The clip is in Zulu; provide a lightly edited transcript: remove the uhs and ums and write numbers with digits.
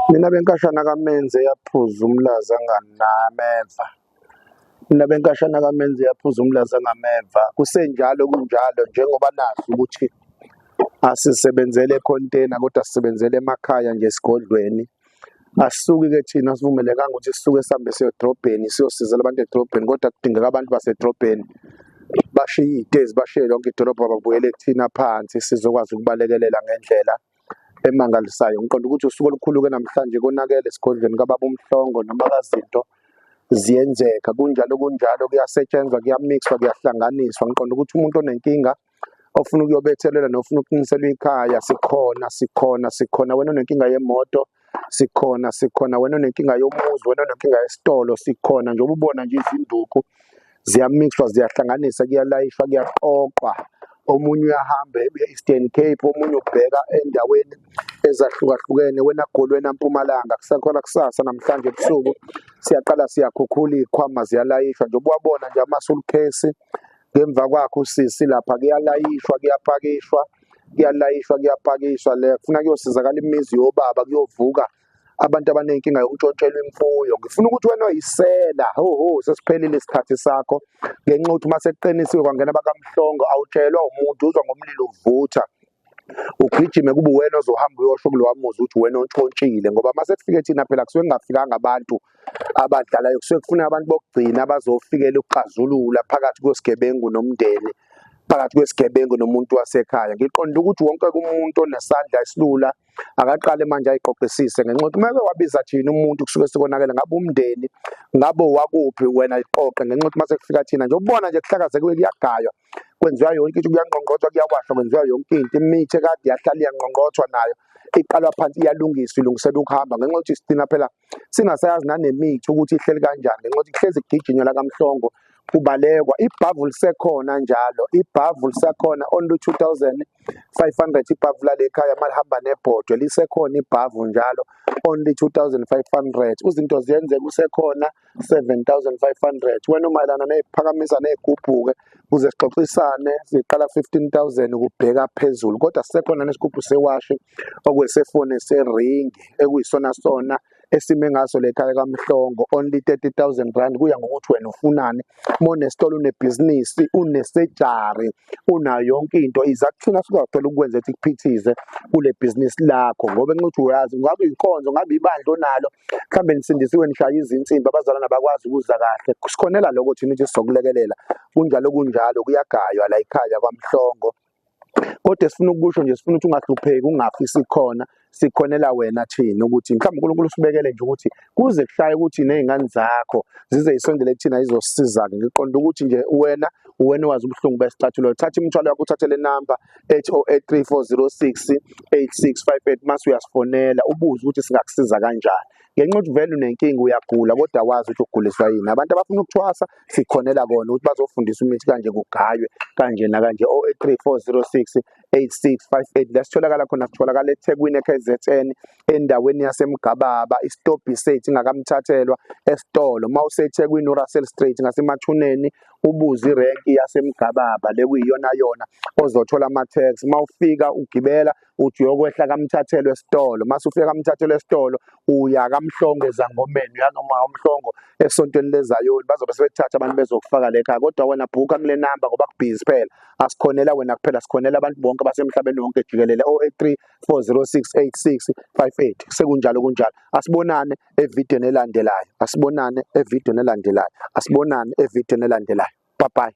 Mina benkashana kaMenze yaphuza umlazi anganameva. Mina benkashana kaMenze yaphuza umlazi angameva. Kusenjalo kunjalo njengoba nazi ukuthi asisebenzele econtainer kodwa sisebenzele emakhaya nje esigodlweni. Asisuki-ke thina sivumelekanga ukuthi sisuke sihambe siye edrobheni siyosizela abantu edrobheni, kodwa kudingeka abantu basedrobheni bashiye iy'tezi bashiye lonke idolobha babuyele kuthina phansi sizokwazi ukubalekelela ngendlela emangalisayo. Ngiqonda ukuthi usuku olukhulu-ke namhlanje konakele esigodlweni kababa uMhlongo noma kaZinto ziyenzeka kunjalo kuyasetshenzwa, kuyamixwa, kuyahlanganiswa. Ngiqonda ukuthi umuntu onenkinga ofuna ukuyobethelela nofuna ukuqiniselwa ikhaya sikhona. Wena onenkinga yemoto sikhona. Wena onenkinga yomuzi, wena onenkinga yesitolo sikhona. Njengoba ubona nje izinduku ziyamixwa, ziyahlanganisa, kuyalayishwa, kuyaqoqwa. Omunye uyahamba e-Eastern Cape, omunye ubheka endaweni ezahlukahlukene. Wena Goli, wena Mpumalanga, kusakhona kusasa namhlanje ebusuku siyaqala siyakhukhula iy'khwama ziyalayishwa. Njengoba wabona nje ama-suitcase ngemva kwakho usisi lapha kuyalayishwa, kuyapakishwa. Le kufuna kuyosizakala imizi yobaba, kuyovuka abantu abanenkinga yokuntshontshelwa imfuyo. Ngifuna ukuthi wena oyisela sesiphelile isikhathi sakho ngenxa yokuthi uma sekuqinisiwe kwangena bakaMhlongo awutshelwa umuntu, uzwa ngomlilo uvutha ugijime kube uwena ozohamba uyosho kulowa muzi ukuthi wena ontshontshile, ngoba uma sekufike thina phela kusuke kungafikanga abantu abadlalayo, kusuke kufuna abantu bokugcina abazofikela ukuxazulula phakathi kwesigebengu nomndeni, phakathi kwesigebengu nomuntu wasekhaya. Ngiqonda ukuthi wonke umuntu onesandla esilula akaqale manje ayiqoqisise ngenxa yokuthi uma wabiza thina umuntu kusuke sekonakele, ngabe umndeni, ngabe wakuphi, wena iqoqe ngenxa yokuthi uma sekufika thina nje ubona nje kuhlakazekile, kuyagaywa, kwenziwa yonke into, kuyangqongqothwa, kuyawashwa, kwenziwa yonke into. Imithi ekade yahlala iyangqongqothwa nayo iqalwa phansi, iyalungiswa, ilungiselwa ukuhamba ngenxa yokuthi thina phela singasayazi nanemithi ukuthi ihleli kanjani ngenxa yokuthi kuhlezi kugijinywa la kaMhlongo kubalekwa. Ibhavu lisekhona njalo, ibhavu lisekhona only 2,500 ibhavu lale ekhaya malihamba nebhodwe lisekhona ibhavu njalo only 2,500. Izinto ziyenzeka kusekhona 7,500. Wena umayelana ney'phakamisa ney'gubhu-ke kuze sixoxisane ziqala 15,000 kubheka phezulu, kodwa sisekhona nesigubhu sewashi okwesefoni seringi ekuyisona sona esime ngaso le khaya kaMhlongo only 30,000 rand. Kuya ngokuthi wena ufunani. Uma unesitolo, unebhizinisi, unesejari, unayo yonke into, iza kuthina sizocela ukwenza ukuthi kuphithize kule bhizinisi lakho, ngoba nxa uthi uyazi ngabe inkonzo, ngabe ibandla onalo mhlawumbe nisindisiwe nishaya izinsimbi abazalwana bakwazi ukuzwa kahle, sikhonela lokho thina ukuthi sizokulekelela kunjalo kuyagaywa la ekhaya kwaMhlongo. Kodwa sifuna ukusho nje, sifuna ukuthi ungahlupheki, ungafi, sikhonela wena thina ukuthi mhlawumbe uNkulunkulu usibekele nje ukuthi kuze kushaye ukuthi ney'ngane zakho zize yisondele kuthina zizosisiza-ke. Ngiqonda ukuthi nje wena wazi ubuhlungu besicathulo. Thatha imithwalo yakho, uthathe le namba 80834068658 mase uyasifonela ubuze ukuthi singakusiza kanjani, ngenxa yokuthi vele unenkinga, uyagula kodwa wazi ukuthi uguliswa yini. Abantu abafuna ukuthwasa sikhonela kona ukuthi bazofundisa imithi kanje, kugaywe kanje nakanje. 0834068658 la sitholakala khona, kutholakala eThekwini eKZN endaweni yaseMgababa, isitobhi sethu ingakamthathelwa esitolo. Uma useThekwini uRussell Street ngasemathuneni ubuze irenki yaseMgababa le kuyiyona ozothola ama-taxi. Uma ufika ugibela uthi uyokwehla kaMthathelwa esitolo, mase ufika kaMthathelwa esitolo uya kaMhlongo ezangomeni, uyanoma kaMhlongo esontweni lezayoni, bazobe sebethatha abantu bezokufaka le khaya. Kodwa wena bhuka kule namba ngoba kubhizi phela, asikhonela wena kuphela, sikhonela abantu bonke basemhlabeni wonke jikelele. 0834068658 sekunjalo. Asibonane evidiyweni elandelayo, Bye bye.